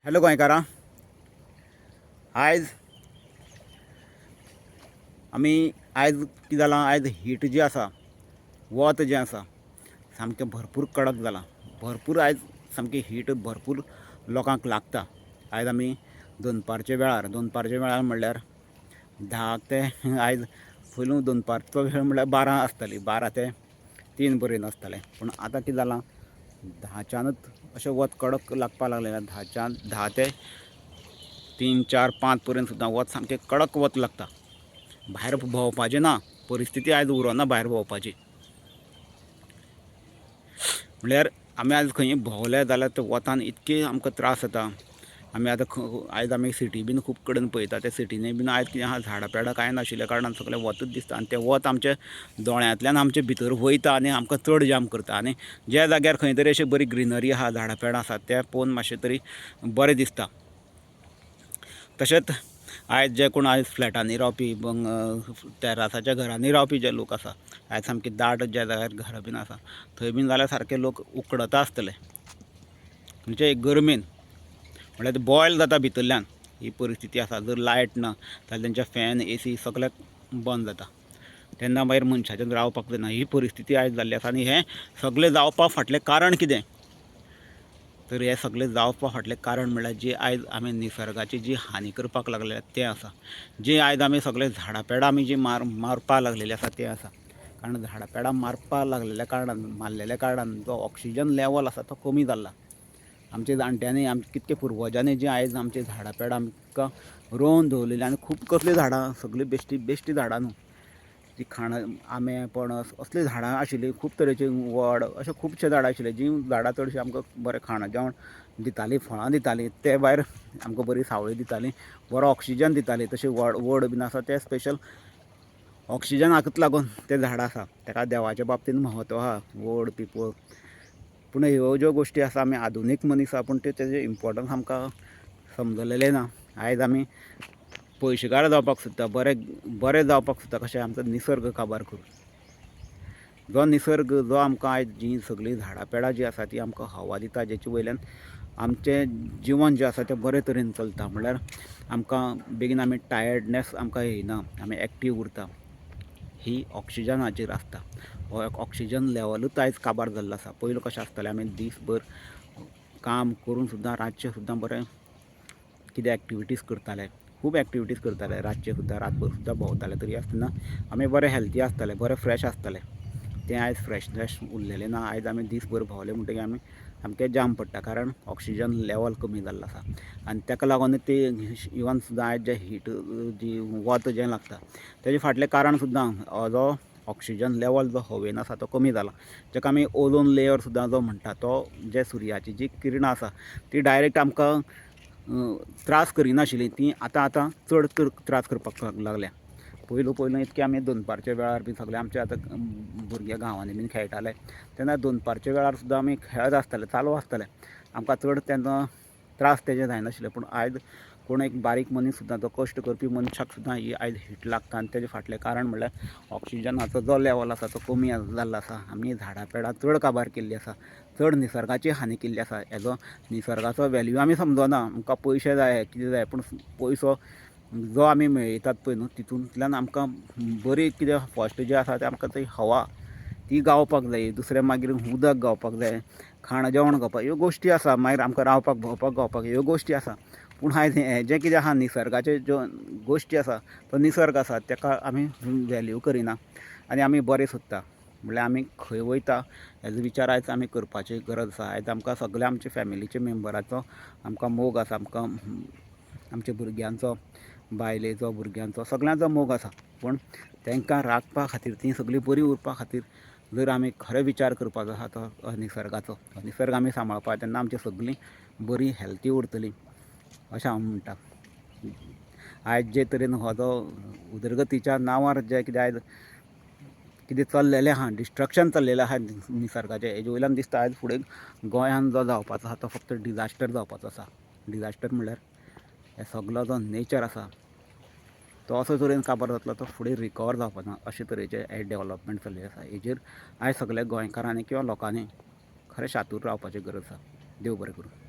हॅलो गोंयकारां, आयज कितें जालां, आयज हीट जी आसा, वत जें आसा सामकें भरपूर कडक जालां. भरपूर आयज सामकी हीट भरपूर लोकांक लागता. आयज आमी दनपारच्या वेळार म्हणल्यार 10 ते आयज पयलू दनपारचो वेळ म्हणल्यार 12 आसताली, 12 ते 3 पर्यंत आसतालें. पूण आतां कितें जालां, 10च्यानच अशें वत कडक लागपाक लागलें. 10 ते 3, 4, 5 पर्यंत सुद्दां वत सामकें कडक वत लागता. भायर भोंवपाचें ना, परिस्थिती आयज उरोना भायर भोंवपाची. म्हळ्यार आमी आयज खंय भोंवले जाल्यार त्या वतान इतके आमकां त्रास जाता. आमी आतां आयज आमी सिटी बीन खूब कडेन पळयता. त्या सिटीनी बीन आयज कितें आहा, झाडां पेडां कांय नाशिल्ल्या कारणान सगळें वतच दिसता. आनी तें वत आमच्या दोळ्यांतल्यान आमचे भितर वयता आनी आमकां चड जाम करता. आनी ज्या जाग्यार खंय तरी अशी बरी ग्रिनरी आहा, झाडां पेडां आसात, तें पळोवन मातशें तरी बरें दिसता. तशेंच आयज जे कोण आयज फ्लॅटांनी रावपी, टॅरासाच्या घरांनी रावपी जे लोक आसा, आयज सामकी दाट ज्या जाग्यार घरां बीन आसा थंय बीन जाल्यार सारके लोक उकडता आसतले. म्हणजे गरमेन म्हळ्यार ते बॉयल जाता भितरल्यान. ही परिस्थिती आसा. जर लायट ना जाल्यार तेंच्या फॅन, AC सगळ्याक बंद जाता. तेन्ना मागीर मनशाचें रावपाक जायना. ही परिस्थिती आयज जाल्ली आसा. आनी हें सगळें जावपा फाटलें कारण कितें? तर हें सगळें जावपा फाटलें कारण म्हणल्यार जी आयज आमी निसर्गाची जी हानी करपाक लागल्या तें आसा. जी आयज आमी सगळे झाडां पेडां आमी जी मारपाक लागलेलीं आसा तें आसा. कारण झाडां पेडां मारपाक मारलेल्या कारणान जो ऑक्सिजन लेवल आसा तो कमी जाल्ला. आमच्या जाणट्यांनी, कितके पुर्वजांनी जी आयज आमची झाडां पेडां आमकां रोवन दवरलेलीं, आनी खूब कसलीं झाडां, सगळीं बेश्टी झाडां न्हू, जी आंबे, पणस असलीं झाडां आशिल्लीं. खूब तरेचीं वड, अशें खुबशे झाडां आशिल्ले. जीं झाडां चडशीं आमकां बरें खाणा जेवण दितालीं, फळां दितालीं. ते भायर आमकां बरी सावळी दितालीं, बरो ऑक्सिजन दितालीं. तशें वड बीन आसा ते स्पेशल ऑक्सिजनाकूच लागून ते झाडां आसा. ताका देवाच्या बाबतींत म्हत्व आहा, वड, पिपळ. पूण ह्यो ज्यो गोश्टी आसा, आमी आधुनीक मनीस आहा, पूण तेजें इम्पॉर्टन्स आमकां समजलेलें ना. आयज आमी पयशेकार जावपाक सोदता, बरे जावपाक सोदता. कशें आमचो निसर्ग काबार करून. जो निसर्ग जो आमकां आयज जीं सगळीं झाडां पेडां जीं आसा तीं आमकां हवा दिता, जेचे वयल्यान आमचें जिवन जें आसा तें बरे तरेन चलता. म्हळ्यार आमकां बेगीन आमी टायर्डनेस आमकां येयना, आमी एक्टीव उरता. ही ऑक्सिजनाचेर आसता. हो ऑक्सिजन लेवलूच आयज काबार जाल्लो आसा. पयलीं कशें आसतालें, आमी दीसभर काम करून सुद्दां रातचें सुद्दां बरें कितें एक्टिविटीज करताले, खूब एक्टिविटीज करताले. रातचे सुद्दां रातभर सुद्दां भोंवताले. तरी आसतना आमी बरे हेल्थी आसताले, बरे फ्रेश आसताले. तें आयज फ्रेशनेस उरलेलें ना. आयज आमी दीसभर भोंवले म्हणटकीर आमी सामकें जाम पडटा, कारण ऑक्सिजन लेवल कमी जाल्लो आसा. आनी ताका लागून ती इवन सुद्दां आयज जे हीट जी वत जें लागता तेजें फाटलें कारण सुद्दां हो जो ऑक्सिजन लेवल जो हवेन आसा तो कमी जाला. जाका आमी ओझोन लेयर सुद्दां जो म्हणटा, तो जे सुर्याची जी किरणां आसा ती डायरेक्ट आमकां त्रास करिनाशिल्लीं, ती आतां चड त्रास करपाक लागल्या. पयलू इतके आमी दनपारच्या वेळार बी सगळे आमचे आतां भुरगे गांवांनी बीन खेळटाले तेन्ना दनपारच्या वेळार सुद्दां आमी खेळत आसताले, चालू आसताले. आमकां चड तेन्ना त्रास तेजे जायनाशिल्ले. पूण आयज कोण एक बारीक मनीस सुद्दां, जो कश्ट करपी मनशाक सुद्दां ही आयज हीट लागता. आनी तेजें फाटलें कारण म्हणल्यार ऑक्सिजनाचो जो लेवल आसा तो कमी जाल्लो आसा. आमी झाडां पेडां चड काबार केल्लीं आसा, चड निसर्गाची हानी केल्ली आसा. हेजो निसर्गाचो वेल्यू आमी समजना. आमकां पयशे जाय, कितें जाय, पूण पयसो जो आमी मेळयतात पळय न्हू, तितूंतल्यान आमकां बरी कितें फस्ट जें आसा तें आमकां ती हवा ती गावपाक जाय. दुसरें मागीर उदक गावपाक जाय, खाण जेवण गावपाक, ह्यो गोश्टी आसा. मागीर आमकां रावपाक भोंवपाक गावपाक ह्यो गोश्टी आसा. पूण आयज हें जें कितें आहा, निसर्गाचे ज्यो गोश्टी आसा, तो निसर्ग आसा, ताका आमी वेल्यू करिना. आनी आमी बरें सोदता. म्हणल्यार आमी खंय वयता हेजो विचार आयज आमी करपाची गरज आसा. आयज आमकां सगळ्या आमच्या फॅमिलीच्या मेंबराचो आमकां मोग आसा. आमकां आमच्या भुरग्यांचो, बायलेचो, भुरग्यांचो, सगळ्यांचो मोग आसा. पूण तांकां राखपा खातीर, तीं सगळीं बरीं उरपा खातीर जर आमी खरें विचार करपाचो आसा तो निसर्गाचो, निसर्ग आमी सांबाळपा, तेन्ना आमची सगळीं बरीं हेल्थी उरतलीं अशें हांव म्हणटा. आयज जे तरेन हो जो उदरगतीच्या नांवार जें कितें आयज कितें चल्लेलें आहा, डिस्ट्रक्शन चल्लेलें आहा निसर्गाचें, हेजे वयल्यान दिसता आयज फुडें गोंयान जो जावपाचो आहा तो फक्त डिजास्टर जावपाचो आसा. डिजास्टर म्हणल्यार हे सगळो जो नेचर आसा तो असो तरेन काबार जातलो, तो फुडें रिकवर जावपाना. अशे तरेचें हे डेवलॉपमेंट चल्लेलें आसा. हेजेर आयज सगळ्या गोंयकारांनी किंवा लोकांनी खरें शातूर रावपाची गरज आसा. देव बरें करूं.